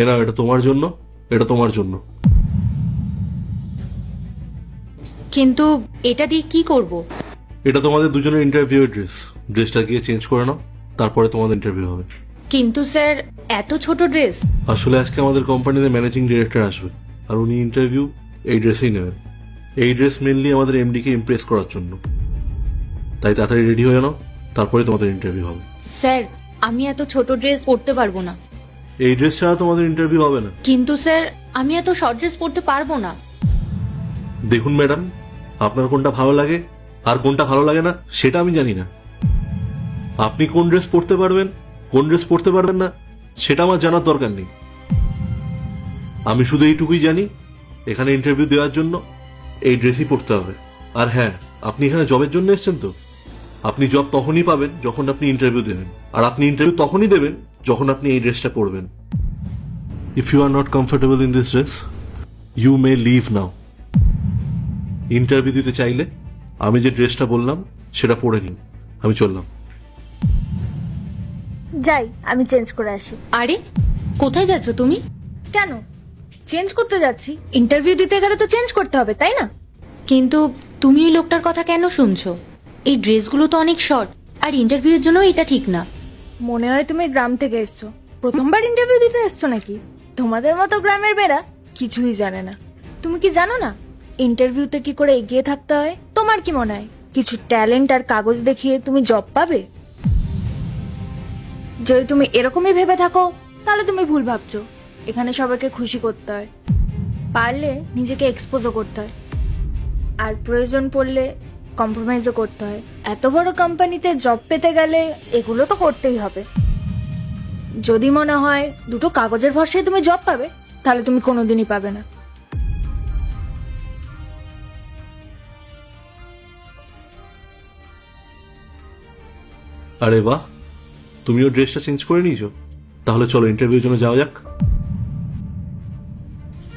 না, এটা তোমার জন্য, এটা তোমার জন্য। কিন্তু এটা দিয়ে কি করব? এটা তোমাদের দুজনের ইন্টারভিউ ড্রেস। ড্রেসটা গিয়ে চেঞ্জ করে নাও, তারপরে তোমাদের ইন্টারভিউ হবে। কিন্তু স্যার, এত ছোট ড্রেস। আসলে আজকে আমাদের কোম্পানিতে ম্যানেজিং ডিরেক্টর আসবে, আর উনি ইন্টারভিউ এই ড্রেসেই নেবেন। এই ড্রেস মেনলি আমাদের এমডিকে ইমপ্রেস করার জন্য। তাই তাড়াতাড়ি রেডি হয়ে নাও, তারপরে তোমাদের ইন্টারভিউ হবে। স্যার, আমি এত ছোট ড্রেস পরতে পারবো না। এই ড্রেস ছাড়া তোমাদের ইন্টারভিউ হবে না। কিন্তু স্যার, আমি এত শর্ট ড্রেস পরতে পারবো না। দেখুন ম্যাডাম, আপনার কোনটা ভালো লাগে আর কোনটা ভালো লাগে না সেটা আমি জানি না। আপনি কোন ড্রেস পরতে পারবেন, কোন ড্রেস পরতে পারবেন না, সেটা আমার জানার দরকার নেই। আমি শুধু এইটুকুই জানি, এখানে ইন্টারভিউ দেওয়ার জন্য এই ড্রেসই পরতে হবে। আর হ্যাঁ, আপনি এখানে জবের জন্য এসেছেন তো, আপনি জব তখনই পাবেন যখন আপনি ইন্টারভিউ দেবেন, আর আপনি ইন্টারভিউ তখনই দেবেন যখন আপনি এই ড্রেসটা পরবেন। If you are not comfortable in this dress, you may leave now. Interview দিতে চাইলে আমি যে ড্রেসটা বললাম সেটা পরে নিন। আমি চললাম। যাই, আমি চেঞ্জ করে আসি। আরে, কোথায় যাচ্ছ তুমি? কেন চেঞ্জ করতে যাচ্ছি? ইন্টারভিউ দিতে গেলে তো চেঞ্জ করতে হবে, তাই না? কিন্তু তুমি ওই লোকটার কথা কেন শুনছো? এই ড্রেসগুলো তো অনেক শর্ট, আর ইন্টারভিউর জন্য এটা ঠিক না। মনে হয় তুমি গ্রাম থেকে এসছো, প্রথমবার ইন্টারভিউ দিতে এসছো নাকি? তোমাদের মতো গ্রামের মেয়েরা কিছুই জানে না। তুমি কি জানো না ইন্টারভিউতে কি করে এগিয়ে থাকতে হয়? তোমার কি মনে হয় কিছু ট্যালেন্ট আর কাগজ দেখিয়ে তুমি জব পাবে? যদি তুমি এরকমই ভেবে থাকো তাহলে তুমি ভুল ভাবছো। এখানে সবাইকে খুশি করতে হয়, পারলে নিজেকে এক্সপোজও করতে হয়, আর প্রয়োজন পড়লে কম্প্রোমাইজও করতে হয়। এত বড় কোম্পানিতে জব পেতে গেলে এগুলো তো করতেই হবে। যদি মনে হয় দুটো কাগজের ভরসায় তুমি জব পাবে, তাহলে তুমি কোনোদিনই পাবে না। আরে বাহ, তুমিও ড্রেসটা চেঞ্জ করে নিয়েছো। তাহলে চলো ইন্টারভিউর জন্য যাওয়া যাক।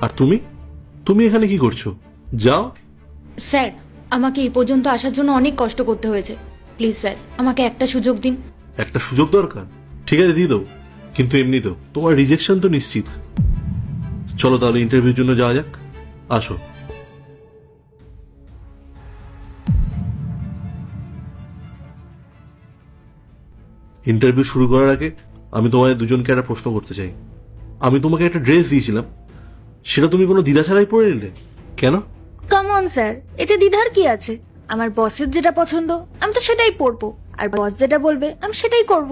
আর তুমি তুমি এখানে কি করছো? যাও। স্যার, আমাকে এই পর্যন্ত আসার জন্য অনেক কষ্ট করতে হয়েছে। প্লিজ স্যার, আমাকে একটা সুযোগ দিন। একটা সুযোগ দরকার, ঠিক আছে দিয়ে দাও, কিন্তু এমনি তো তোমার রিজেকশন তো নিশ্চিত। চলো তাহলে ইন্টারভিউর জন্য যাওয়া যাক, আসো। ইন্টারভিউ শুরু করার আগে আমি তোমাদের দুজনকে একটা প্রশ্ন করতে চাই। আমি তোমাকে একটা ড্রেস দিয়েছিলাম, সেটা তুমি কোনো দ্বিধা ছাড়াই পরে নিলে কেন? কাম অন স্যার, এতে দ্বিধার কি আছে? আমার বসের যেটা পছন্দ আমি তো সেটাই পরবো, আর বস যেটা বলবে আমি সেটাই করব।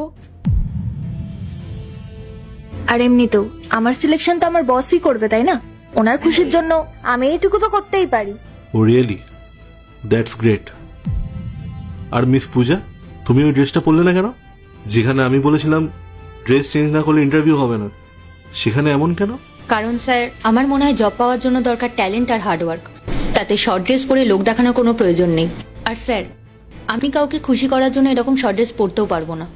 আর এমনিতেও আমার সিলেকশন তো আমার বসই করবে, তাই না? ওনার খুশির জন্য আমি এইটুকু তো করতেই পারি। Oh really? That's great. আর মিস পূজা, তুমি ওই ড্রেসটা পরলে না কেন? যেখানে আমি বলেছিলাম ড্রেস চেঞ্জ না করলে ইন্টারভিউ হবে না, সেখানে এমন কেন? কারণ স্যার, আমার মনে হয় জব পাওয়ার জন্য দরকার ট্যালেন্ট আর হার্ডওয়ার্ক। তাতে শর্ট ড্রেস পরে লোক দেখানোর কোনো প্রয়োজন নেই। আর স্যার, আমি কাউকে খুশি করার জন্য এরকম শর্ট ড্রেস পরতেও পারবো না।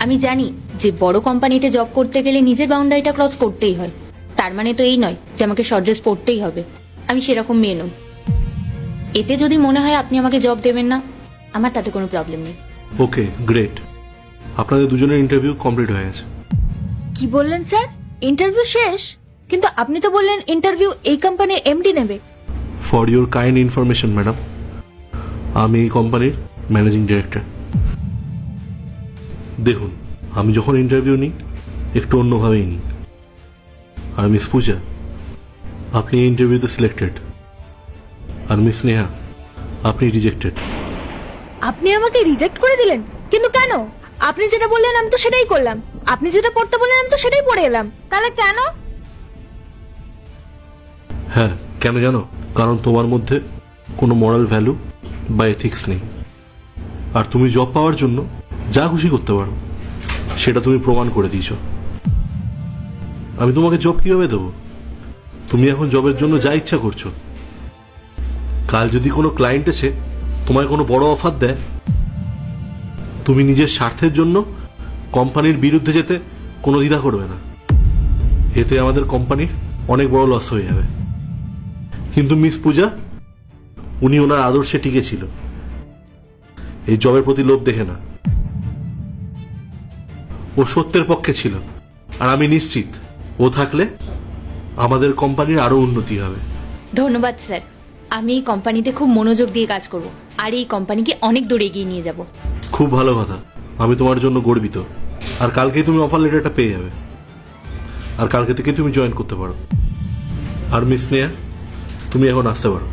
আমি জানি যে বড় কোম্পানিতে জব করতে গেলে নিজের বাউন্ডারিটা ক্রস করতেই হয়। তার মানে তো এই নয় যে আমাকে শর্ট ড্রেস পরতেই হবে। আমি সেরকম মেয়ে নই। এতে যদি মনে হয় আপনি আমাকে জব দেবেন না, আমার তাতে কোনো প্রবলেম নেই। ওকে, গ্রেট। আপনাদের দুজনের ইন্টারভিউ কমপ্লিট হয়ে গেছে। কি বললেন স্যার? ইন্টারভিউ শেষ? কিন্তু আপনি তো বললেন ইন্টারভিউ এই কোম্পানির এমডি নেবে। For your kind information madam, আমি এই কোম্পানির ম্যানেজিং ডিরেক্টর। দেখুন, আমি যখন ইন্টারভিউ নিই একটু অন্যভাবেই নিই। আর মিস পূজা, আপনি এই ইন্টারভিউতে সিলেক্টেড। আর মিস নেহা, আপনি রিজেক্টেড। আপনি আমাকে রিজেক্ট করে দিলেন? কিন্তু কেন? আপনি যেটা বললেন আমি তো সেটাই করলাম, আপনি যেটা পড়তে বললেন আমি তো সেটাই পড়ে এলাম, তাহলে কেন? হ্যাঁ, কেন জানো? কারণ তোমার মধ্যে কোনো মরাল ভ্যালু বা এথিক্স নেই। আর তুমি জব পাওয়ার জন্য যা খুশি করতে পারো, সেটা তুমি প্রমাণ করে দিয়েছ। আমি তোমাকে জব কিভাবে দেবো? তুমি এখন জবের জন্য যা ইচ্ছা করছো। কাল যদি কোনো ক্লায়েন্ট এসে তোমায় কোনো বড় অফার দেয়, তুমি নিজের স্বার্থের জন্য কোম্পানির বিরুদ্ধে যেতে কোনো দ্বিধা করবে না। এতে আমাদের কোম্পানির অনেক বড় লস হয়ে যাবে। কিন্তু মিস পূজা, উনি ওনার আদর্শে টিকে ছিল, এই জবের প্রতি লোভ দেখে না। ও সত্যের পক্ষে ছিল, আর আমি নিশ্চিত ও থাকলে আমাদের কোম্পানির আরো উন্নতি হবে। ধন্যবাদ স্যার, আমি এই কোম্পানিতে খুব মনোযোগ দিয়ে কাজ করব আর এই কোম্পানিকে অনেক দূর এগিয়ে নিয়ে যাব। খুব ভালো কথা, আমি তোমার জন্য গর্বিত। আর কালকেই তুমি অফার লেটারটা পেয়ে যাবে, আর কালকে থেকে তুমি জয়েন করতে পারো। আর মিস নেয়া, তুমি এখন আসতে পারো।